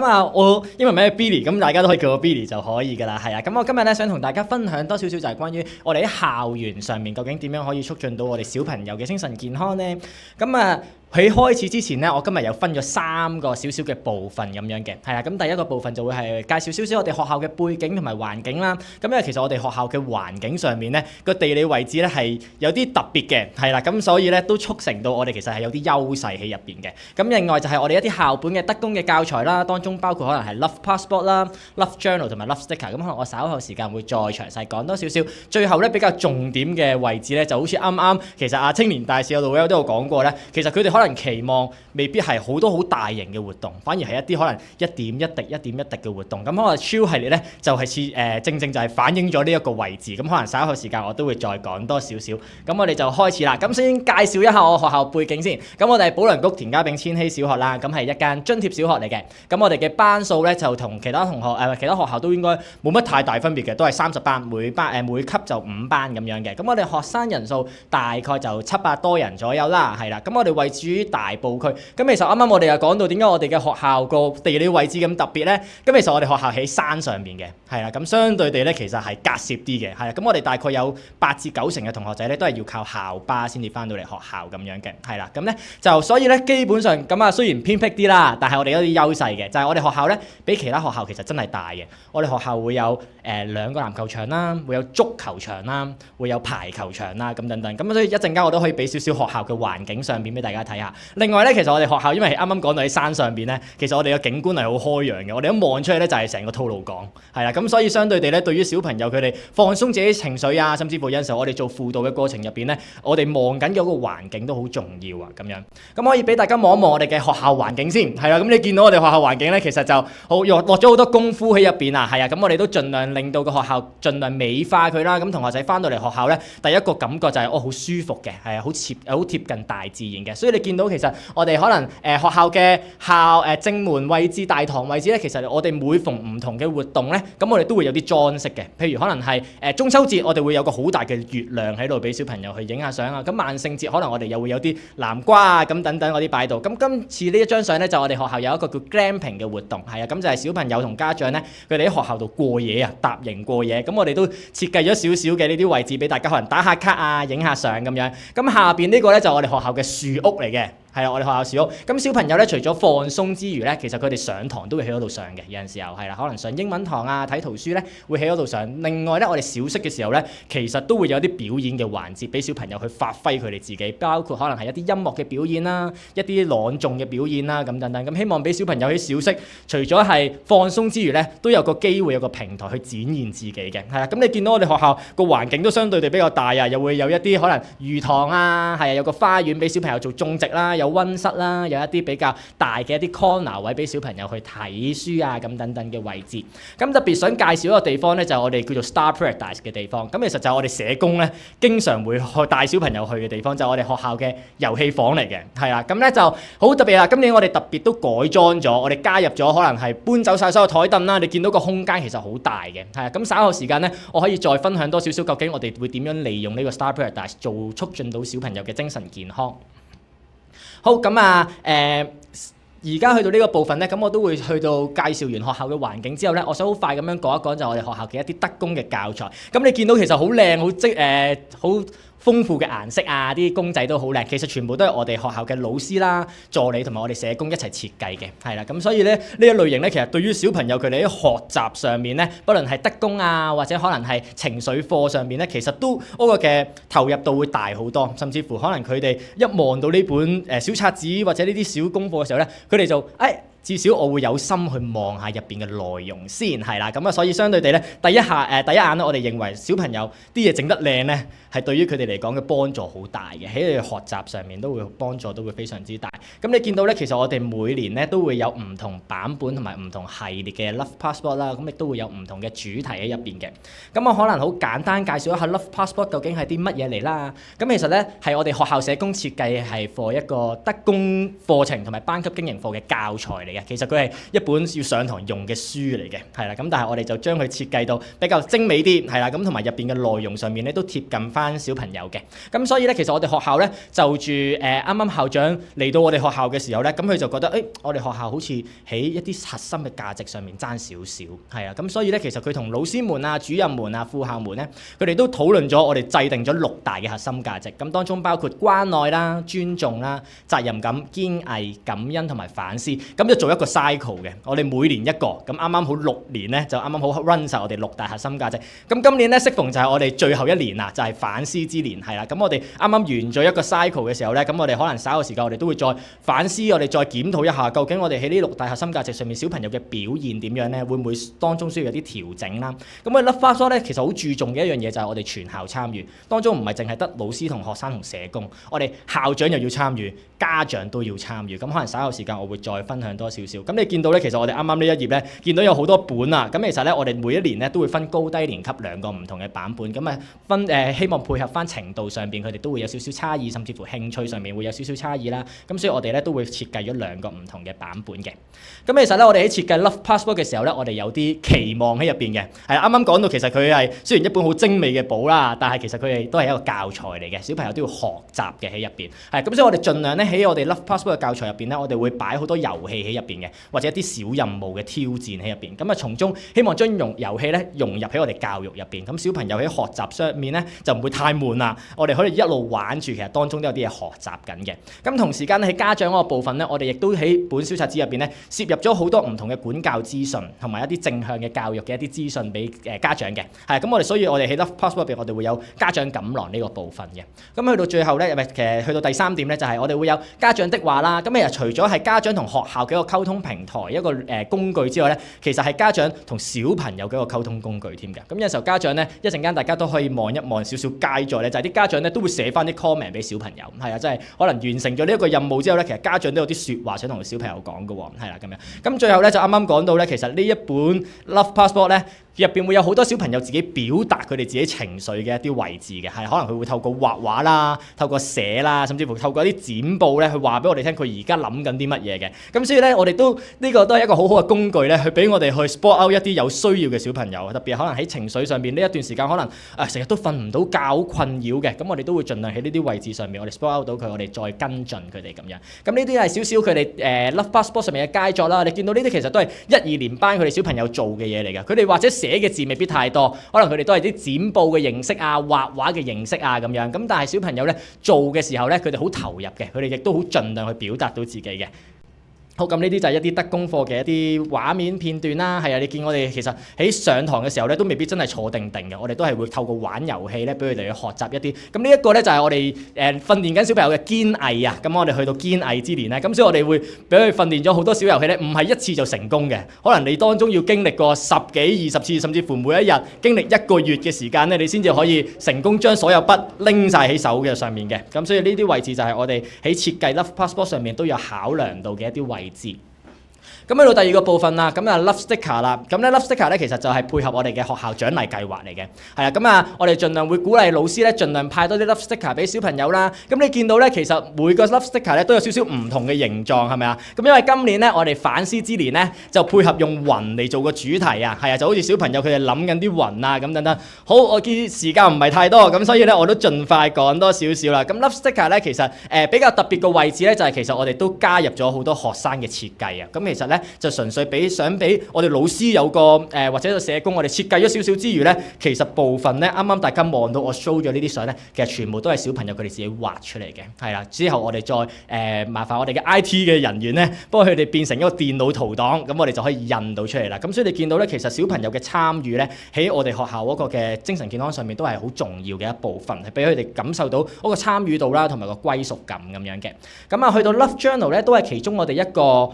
我英文名係 Billy，咁大家都可以叫我 Billy 就可以噶啦，係啊。咁我今日咧想同大家分享多少少就係關於我哋喺校園上面究竟點樣可以促進到我哋小朋友嘅精神健康咧。喺開始之前咧，我今日有分咗3個少少嘅部分咁樣嘅，係啊。咁第一個部分就會係介紹少少我哋學校嘅背景同埋環境啦。咁因為其實我哋學校嘅環境上面咧個地理位置咧係有啲特別嘅，係啦。咁所以咧都促成到我哋其實係有啲優勢喺入邊嘅。咁另外就係我哋一啲校本嘅德工嘅教材啦，當中包括可能係 Love Passport 啦、Love Journal 同埋 Love Sticker。咁可能我稍後時間會再詳細講多少少。最後咧比較重點嘅位置咧，就好似啱啱其實青年大使老友都有講過咧，其實佢哋可能期望未必係好多好大型嘅活動，反而係一啲可能一點一滴、一點一滴嘅活動。咁可能超系列咧就係正正就係反映咗呢一個位置。咁可能稍後時間我都會再講多少少。咁我哋就開始啦。咁先介紹一下我學校背景先。咁我哋係保良局田家炳千禧小學啦。咁係一間津貼小學嚟嘅。咁我哋嘅班數咧就同其他其他學校都應該冇乜太大分別嘅，都係30班，每級就5班咁樣嘅。咁我哋學生人數大概就700多人左右啦，係啦。咁我哋位處於大埔區。咁其實啱啱我哋又講到點解我哋嘅學校個地理位置咁特別咧？咁其實我哋學校喺山上面嘅，係啦。咁相對地咧，其實係隔涉啲嘅，係啦。咁我哋大概有8至9成嘅同學仔咧，都係要靠校巴先至翻到嚟學校咁樣嘅，係啦。咁咧就所以咧，基本上咁雖然偏僻啲啦，但係我哋有啲優勢嘅，就係我哋學校咧比其他學校其實真係大嘅。我哋學校會有2個籃球場啦，會有足球場啦，會有排球場啦，咁等等。咁所以一陣間我都可以俾少少學校嘅環境上邊俾大家睇下。另外咧，其實我哋學校因為啱啱講到喺山上邊咧，其實我哋嘅景觀係好開揚嘅。我哋一望出去咧就係成個吐露港，係啦。咁所以相對地咧，對於小朋友佢哋放鬆自己情緒啊，甚至乎有陣時候我哋做輔導嘅過程入邊咧，我哋望緊嗰個環境都好重要啊。咁樣咁可以俾大家望一望我哋嘅學校環境先，係啦。咁你見到我哋學校環境咧，其實就好落咗好多功夫喺入邊啊，係啊。咁我哋都盡量令到個學校盡量美化佢啦。咁同學仔翻到嚟學校咧，第一個感覺就係好舒服嘅，係啊，好貼近大自然嘅。所以你見到其實我哋可能學校嘅正門位置、大堂位置咧，其實我哋每逢唔同嘅活動咧，咁我哋都會有啲裝飾嘅。譬如可能係中秋節，我哋會有個好大嘅月亮喺度俾小朋友去影下相啊。咁萬聖節可能我哋又會有啲南瓜啊咁等等嗰啲擺度。咁今次呢一張相咧，就我哋學校有一個叫 glamping 嘅活動，係啊，咁就係小朋友同家長咧，佢哋喺學校度過夜啊，搭營過夜。咁我哋都設計咗少少嘅呢啲位置俾大家可能打下卡啊、影下相咁樣。咁下邊呢個咧就我哋學校嘅樹屋嚟嘅。係啊，我哋學校樹屋。咁小朋友咧，除咗放鬆之餘咧，其實佢哋上堂都會喺嗰度上嘅。有陣時候係啦，可能上英文堂啊、睇圖書咧，會喺嗰度上。另外咧，我哋小息嘅時候咧，其實都會有啲表演嘅環節俾小朋友去發揮佢哋自己，包括可能係一啲音樂嘅表演啦、一啲朗誦嘅表演啦咁等等。咁希望俾小朋友喺小息，除咗係放鬆之餘咧，都有個機會有個平台去展現自己嘅。係啦，咁你見到我哋學校個環境都相對地比較大啊，又會有一啲可能魚塘啊，係啊，有個花園俾小朋友做種植啦。有溫室啦，有一啲比較大嘅一啲 corner 位俾小朋友去睇書啊，咁等等嘅位置。咁特別想介紹一個地方咧，就係我哋叫做 Star Paradise 嘅地方。咁其實就係我哋社工咧，經常會去帶小朋友去嘅地方，就係我哋學校嘅遊戲房嚟嘅。係啦，咁咧就好特別啦。今年我哋特別都改裝咗，我哋加入咗可能係搬走晒所有台凳啦。你見到個空間其實好大嘅。係啊，咁稍後時間咧，我可以再分享多少少究竟我哋會點樣利用呢個 Star Paradise 做促進到小朋友嘅精神健康。好咁而家去到呢個部分咧，咁我都會去到介紹完學校嘅環境之後咧，我想好快咁樣講一講就係我哋學校嘅一啲德工嘅教材。咁你見到其實好靚、好豐富嘅顏色啊，啲公仔都好靚。其實全部都係我哋學校嘅老師啦、助理同埋我哋社工一齊設計嘅，係啦。咁所以咧呢一類型咧，其實對於小朋友佢哋喺學習上面咧，不論係德工啊，或者可能係情緒課上面咧，其實都嗰個嘅投入度會大好多。甚至乎可能佢哋一望到呢本小冊子或者呢啲小功課嘅時候咧，佢哋就至少我會有心去望下入邊嘅內容先，係啦。咁所以相對地咧，第一眼咧，我哋認為小朋友啲嘢整得靚咧，係對於佢哋嚟講嘅幫助好大嘅，喺佢哋學習上面都會幫助都會非常之大。咁你見到咧，其實我哋每年咧都會有唔同版本同埋唔同系列嘅 Love Passport 啦，咁亦都會有唔同嘅主題喺入邊嘅。咁我可能好簡單介紹一下 Love Passport 究竟係啲乜嘢嚟啦。咁其實咧係我哋學校社工設計係 for 一個德工課程同埋班級經營課嘅教材嚟嚟嘅，其實佢係一本要上堂用嘅書嚟嘅，係啦。咁但係我哋就將佢設計到比較精美啲，係啦。咁同埋入邊嘅內容上面咧都貼近翻小朋友嘅。咁所以咧，其實我哋學校咧就住啱啱校長嚟到我哋學校嘅時候咧，咁佢就覺得我哋學校好似喺一啲核心嘅價值上面爭少少，係啊。咁所以咧，其實佢同老師們啊、主任們啊、副校們咧，佢哋都討論咗我哋制定咗6大嘅核心價值。咁當中包括關愛啦、尊重啦、責任感、堅毅、感恩同埋反思。咁就做一個 cycle 嘅。我哋每年一個，咁啱啱好6年咧，就啱啱好 run 晒我哋6大核心價值。咁今年咧適逢就係我哋最後一年啦，就係反思之年，係啦。咁我哋啱啱完咗一個 cycle 嘅時候咧，咁我哋可能稍後時間我哋都會再反思，我哋再檢討一下，究竟我哋喺呢6大核心價值上面小朋友嘅表現點樣咧？會唔會當中需要有啲調整啦？咁我哋 Love Fast Walk 咧，其實好注重嘅一樣嘢就係我哋全校參與，當中唔係淨係得老師同學生同社工，我哋校長又要參與，家長都要參與。咁可能稍後時間我會再分享多少少。咁你見到咧，其實我哋啱啱呢一頁咧，見到有好多本啊。咁其實咧，我哋每一年咧都會分高低年級2個唔同嘅版本。咁希望配合翻程度上邊，佢哋都會有少少差異，甚至乎興趣上面會有少少差異啦。咁所以我哋咧都會設計咗2個唔同嘅版本嘅。咁其實咧，我哋喺設計 Love Fast Walk 嘅時候咧，我哋有啲期望喺入邊嘅。係啱啱講到，其實佢係雖然一本好精美嘅簿啦，但係其實佢哋都係一個教材嚟嘅，小朋友都要學習嘅喺入邊。係咁，所以我哋盡量咧喺我哋 Love Fast Walk 嘅教材入邊咧，我哋會擺好多遊戲喺入邊嘅，或者一啲小任務嘅挑戰喺入邊。咁啊，從中希望將遊戲咧融入喺我哋教育入邊。咁小朋友喺學習上面咧就唔會太悶啦。我哋可以一路玩住，其實當中都有啲嘢學習緊嘅。咁同時間喺家長嗰個部分咧，我哋亦都喺本小冊子入邊咧攝入咗好多唔同嘅管教資訊，同埋一啲正向嘅教育嘅一啲資訊俾家長嘅。係咁，所以我哋喺 Love Fast Walk 入邊，我哋會有家長錦囊呢個部分嘅。咁去到最後咧，其實去到第3點咧，就係我哋會有家長的話啦。咁其實除咗係家長同學校嘅一個溝通平台、一個工具之外咧，其實係家長同小朋友嘅一個溝通工具添嘅。咁有時候家長咧，一陣間大家都可以望一望少少佳作咧，就係啲家長咧都會寫翻啲 comment 俾小朋友，係啊，即係可能完成咗呢一個任務之後咧，其實家長都有啲説話想同小朋友講嘅喎，係啦咁樣。咁最後咧就啱啱講到咧，其實呢一本 Love Fast Walk咧，入邊會有好多小朋友自己表達佢哋自己情緒嘅一啲位置嘅，係可能佢會透過畫畫啦、透過寫啦，甚至乎透過一啲剪報咧去話俾我哋聽佢而家諗緊啲乜嘢嘅。咁所以咧，我哋都呢個都係一個好好嘅工具咧，去俾我哋去 spot out 一啲有需要嘅小朋友，特別可能喺情緒上面呢一段時間可能成日都瞓唔到覺，好困擾嘅。咁我哋都會盡量喺呢啲位置上面，我哋 spot out 到佢，我哋再跟進佢哋咁樣。咁呢啲係少少佢哋Love Fast Walk 上面嘅佳作啦。你見到呢啲其實都係1、2年班佢哋小朋友做嘅嘢嚟嘅。佢哋或者寫嘅字未必太多，可能佢哋都係啲剪報嘅形式啊、畫畫嘅形式啊咁樣。咁但係小朋友咧做嘅時候咧，佢哋好投入嘅，佢哋亦都好盡量去表達到自己嘅。好，咁呢啲就係一啲得功課嘅一啲畫面片段啦。係啊，你見我哋其實喺上堂嘅時候咧，都未必真係坐定定嘅，我哋都係會透過玩遊戲咧，俾佢哋去學習一啲。咁呢一個咧就係我哋訓練緊小朋友嘅堅毅啊。咁我哋去到堅毅之年咧，咁所以我哋會俾佢訓練咗好多小遊戲咧，唔係一次就成功嘅，可能你當中要經歷過10幾20次，甚至乎每一日經歷1個月嘅時間咧，你先至可以成功將所有筆拎晒喺手嘅上面嘅。咁所以呢啲位置就係我哋喺設計 Love Fast Walk 上面都有考量到嘅一啲位置。咁去到第2個部分啦，咁啊 Love Sticker 啦，咁咧 Love Sticker 咧其實就係配合我哋嘅學校獎勵計劃嚟嘅，係啊，咁啊我哋盡量會鼓勵老師咧，盡量派多啲 Love Sticker 俾小朋友啦。咁你見到咧，其實每個 Love Sticker 咧都有少少唔同嘅形狀，係咪啊？咁因為今年咧我哋反思之年咧，就配合用雲嚟做個主題啊，係啊，就好似小朋友佢哋諗緊啲雲啊咁等等。好，我見時間唔係太多，咁所以咧我都盡快講多少少啦。咁 Love Sticker 咧其實比較特別嘅位置咧，就係其實我哋都加入咗好多學生嘅設計啊。咁其實咧就純粹想俾我哋老師有個或者個社工，我哋設計咗少少之餘咧，其實部分咧啱啱大家望到我 show 咗呢啲相咧，其實全部都係小朋友佢哋自己畫出嚟嘅，係啦。之後我哋再麻煩我哋嘅 IT 嘅人員咧，幫佢哋變成一個電腦圖檔，咁我哋就可以印到出嚟啦。咁所以你見到咧，其實小朋友嘅參與咧，喺我哋學校嗰個嘅精神健康上面都係好重要嘅一部分，係俾佢哋感受到嗰個參與度啦，同埋個歸屬感咁樣嘅。咁啊，去到 Love Journal 咧，都係其中我哋一個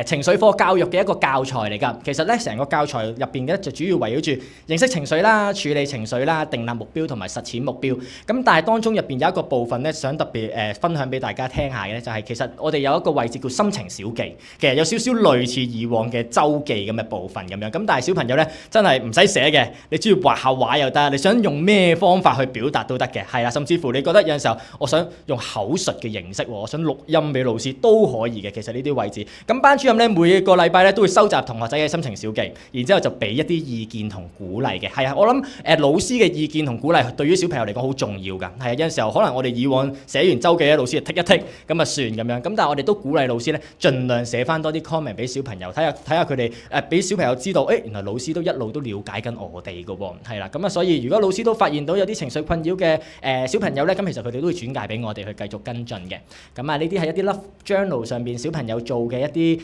情緒課教育嘅一個教材嚟㗎。其實咧，成個教材入邊嘅就主要圍繞住認識情緒啦、處理情緒啦、訂立目標同埋實踐目標。咁但係當中入邊有一個部分咧，想特別分享俾大家聽下嘅咧，就係其實我哋有一個位置叫心情小記，其實有少少類似以往嘅週記咁嘅部分咁樣。咁但係小朋友咧真係唔使寫嘅，你只要畫下畫又得，你想用咩方法去表達都得嘅，係啦。甚至乎你覺得有陣時候我想用口述嘅形式，我想錄音俾老師都可以嘅。其實呢啲位置咁班主任咧每個禮拜咧都會收集同學仔嘅心情小記，然之後就俾一啲意見同鼓勵嘅。係啊，我諗老師嘅意見同鼓勵對於小朋友嚟講好重要㗎。係啊，有陣時候可能我哋以往寫完周記咧，老師就剔一剔咁啊算咁樣。咁但係我哋都鼓勵老師咧，盡量寫翻多啲 comment 俾小朋友，睇下佢哋俾小朋友知道，原來老師都一路都了解緊我哋㗎喎。係啦，咁啊所以如果老師都發現到有啲情緒困擾嘅小朋友咧，咁其實佢哋都會轉介俾我哋去繼續跟進嘅。咁啊呢啲係一啲 Love Journal 上邊小朋友做嘅一啲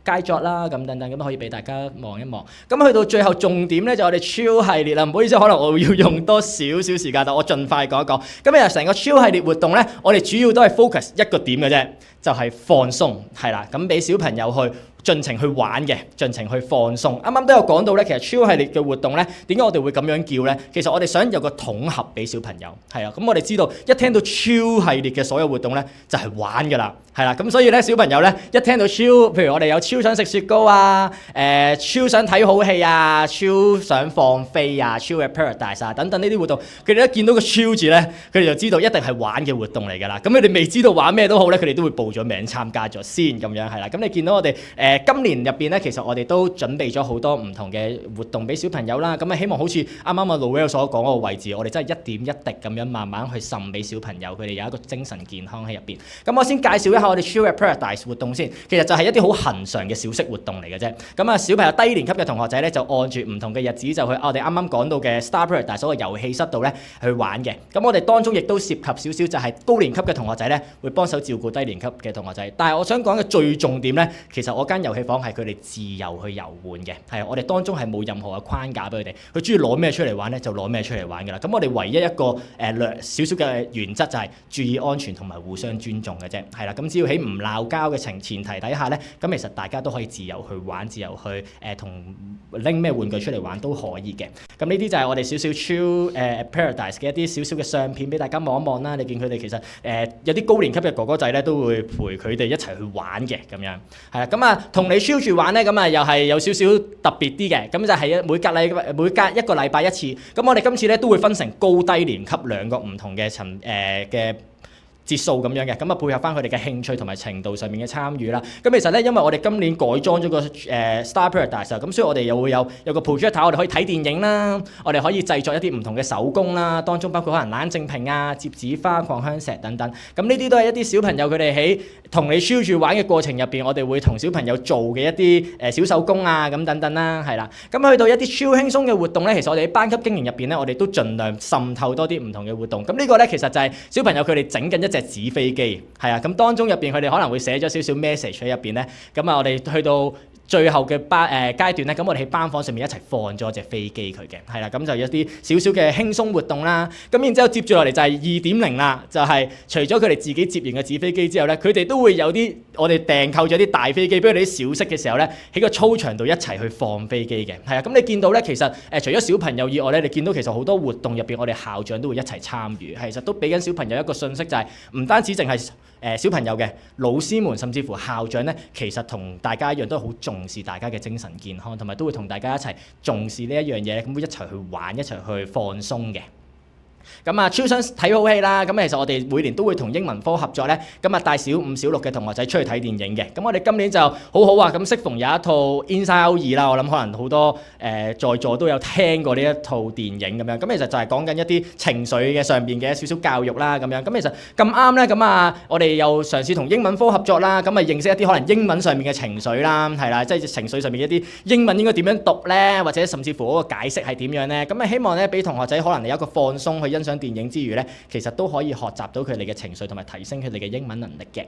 佳作啦，咁等等咁可以俾大家望一望。咁去到最後重點咧，就我哋超系列啦。唔好意思，可能我要用多少少時間，但我盡快講一講。咁其實成個超系列活動咧，我哋主要都係 focus 一個點嘅啫，就係放鬆，係啦。咁俾小朋友去盡情去玩嘅，盡情去放鬆。啱啱都有講到咧，其實超系列嘅活動咧，點解我哋會咁樣叫咧？其實我哋想有個統合俾小朋友，係啊。咁我哋知道一聽到超系列嘅所有活動咧，就係玩㗎啦，係啦。咁所以咧，小朋友咧一聽到超，譬如我哋有超想食雪糕啊，超想睇好戲啊，超想放飛啊，超嘅 Paradise 啊等等呢啲活動，佢哋一見到個超字咧，佢哋就知道一定係玩嘅活動嚟㗎啦。咁佢哋未知道玩咩都好咧，佢哋都會報咗名參加咗先咁樣係啦。咁你見到我哋今年入邊咧，其實我哋都準備咗好多唔同嘅活動俾小朋友啦。咁啊，希望好似啱啱阿 Noel 所講嗰個位置，我哋真係一點一滴咁樣慢慢去滲俾小朋友，佢哋有一個精神健康喺入邊。咁我先介紹一下我哋 Chill at Paradise 活動先。其實就係一啲好恆常嘅小式活動嚟嘅啫。咁啊，小朋友低年級嘅同學仔咧，就按住唔同嘅日子就去我哋啱啱講到嘅 Star Paradise 嗰個遊戲室度咧去玩嘅。咁我哋當中亦都涉及少少就係高年級嘅同學仔咧，會幫手照顧低年級嘅同學仔。但係我想講嘅最重點咧，其實我間遊戲房係佢哋自由去遊玩嘅，係我哋當中係冇任何嘅框架俾佢哋，佢中意攞咩出嚟玩咧就攞咩出嚟玩㗎啦。咁我哋唯一一個少少嘅原則就係注意安全同埋互相尊重嘅啫，係啦。咁只要喺唔鬧交嘅前提底下咧，咁其實大家都可以自由去玩，自由去同拎咩玩具出嚟玩都可以嘅。咁呢啲就係我哋少少 Chill Paradise 嘅一啲少少嘅相片俾大家望一望啦。你見佢哋其實有啲高年級嘅哥哥仔咧都會陪佢哋一齊去玩嘅咁樣，係啦。咁啊同你 Chill 住玩咧，咁啊又係有少少特別啲嘅，咁就係每隔一個禮拜一次。咁我哋今次咧都會分成高低年級兩個唔同嘅嘅節數咁樣嘅，咁啊配合翻佢哋嘅興趣同埋程度上面嘅參與啦。咁其實咧，因為我哋今年改裝咗個Star Paradise 咁所以我哋又會有個 projector，我哋可以睇電影啦，我哋可以製作一啲唔同嘅手工啦，當中包括可能冷靜瓶啊、摺紙花、擴香石等等。咁呢啲都係一啲小朋友佢哋喺同你 Chill 住玩嘅過程入邊，我哋會同小朋友做嘅一啲小手工啊咁等等啦，係啦。咁去到一啲超輕鬆嘅活動咧，其實我哋喺班級經營入邊咧，我哋都盡量滲透多啲唔同嘅活動。咁呢個咧其實就係小朋友佢哋整緊一隻紙飛機，係啊，咁當中入邊佢哋可能會寫咗少少 message 喺入邊咧，咁啊我哋去到最後嘅階段咧，咁我哋喺班房上面一齊放咗隻飛機佢嘅，係啦，咁就一啲少少嘅輕鬆活動啦。咁然之後接住落嚟就係2.0啦，就係除咗佢哋自己接完嘅紙飛機之後咧，佢哋都會有啲我哋訂購咗啲大飛機，俾佢哋啲小息嘅時候咧，喺個操場度一齊去放飛機嘅，係啊。咁你見到咧，其實除咗小朋友以外咧，你見到其實好多活動入邊，我哋校長都會一齊參與，其實都俾緊小朋友一個信息，就係唔單止淨係小朋友嘅老師們，甚至乎校長咧，其實同大家一樣都好重視大家嘅精神健康，同埋都會同大家一齊重視呢一樣嘢，咁會一齊去玩，一齊去放鬆嘅。咁啊，超想睇好戲啦！咁其實我哋每年都會同英文科合作咧，咁啊帶小5、小6嘅同學仔出去睇電影嘅。咁我哋今年就好好啊！咁適逢有一套 Inside Out 2啦，我諗可能好多在座都有聽過呢一套電影咁樣。咁其實就係講緊一啲情緒嘅上邊嘅少少教育啦，咁樣。咁其實咁啱咧，咁啊我哋又嘗試同英文科合作啦，咁啊認識一啲可能英文上面嘅情緒啦，係啦，即係情緒上面一啲英文應該點樣讀咧，或者甚至乎嗰個解釋係點樣咧？咁啊希望咧俾同學仔可能有一個放鬆去欣賞電影之餘咧，其實都可以學習到佢哋嘅情緒同埋提升佢哋嘅英文能力嘅。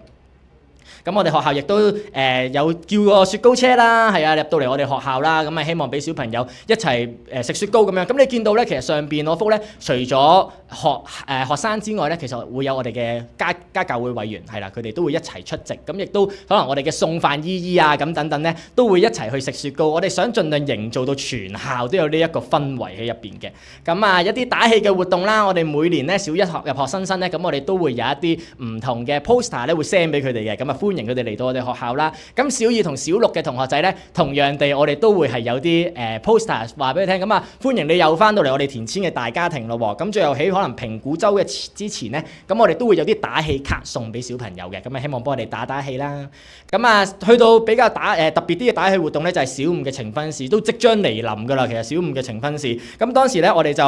咁我哋學校亦都有叫個雪糕車啦，係啊，入到嚟我哋學校啦，咁啊希望俾小朋友一齊食雪糕咁樣。咁你見到咧，其實上邊嗰幅咧，除咗學生之外咧，其實會有我哋嘅家教會委員係啦，佢哋都會一齊出席。咁亦都可能我哋嘅送飯姨姨啊，咁等等咧，都會一齊去食雪糕。我哋想盡量營造到全校都有呢一個氛圍喺入邊嘅。咁啊，一啲打氣嘅活動啦，我哋每年咧小一入學新生咧，咁我哋都會有一啲唔同嘅 poster 咧會 send 俾佢哋嘅。咁啊歡迎佢哋嚟到我哋學校啦。咁小二同小六嘅同學仔咧，同樣地我哋都會係有啲poster 話俾佢聽，咁啊歡迎你又翻到嚟我哋田千嘅大家庭咯喎。咁最後喺可能評估周嘅之前咧，咁我哋都會有啲打氣卡送俾小朋友嘅，咁啊希望幫我哋打打氣啦。咁啊去到比較特別啲嘅打氣活動咧，就係小五嘅呈分試都即將嚟臨㗎啦。其實小五嘅呈分試，咁當時咧我哋就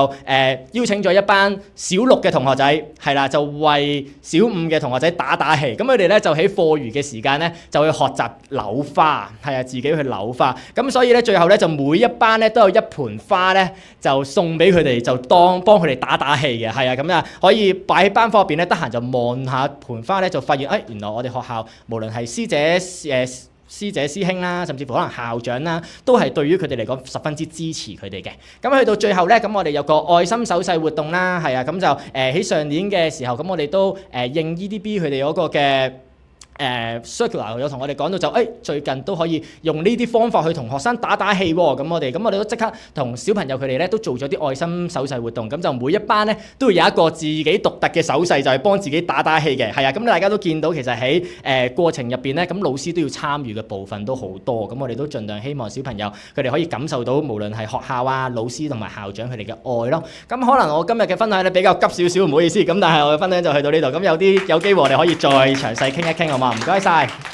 邀請咗一班小六嘅同學仔，係啦，就為小五嘅同學仔打打氣。咁佢哋咧就喺課餘嘅時間咧就去學習扭花，係啊，自己去扭花。咁所以咧最後咧就每一班咧都有一盆花咧就送俾佢哋，就當幫佢哋打打氣嘅，係啊，咁啊可以擺喺班房入邊咧，得閒就望下盆花咧，就發現原來我哋學校無論係師姐師兄啦，甚至乎可能校長啦，都係對於佢哋嚟講十分之支持佢哋嘅。咁去到最後咧，咁我哋有個愛心手勢活動啦，係啊，咁就喺上年嘅時候，咁我哋都應 EDB 佢哋嗰個嘅circular 有同我哋講到就最近都可以用呢啲方法去同學生打打氣喎。咁我哋都即刻同小朋友佢哋咧都做咗啲愛心手勢活動。咁就每一班咧都會有一個自己獨特嘅手勢，就係幫自己打打氣嘅。係啊，咁大家都見到其實喺過程入邊咧，咁老師都要參與嘅部分都好多。咁我哋都盡量希望小朋友佢哋可以感受到無論係學校啊、老師同埋校長佢哋嘅愛咯。咁可能我今日嘅分享咧比較急少少，唔好意思。咁但係我嘅分享就去到呢度。咁有機會我哋可以再詳細傾一傾好嘛？唔該晒。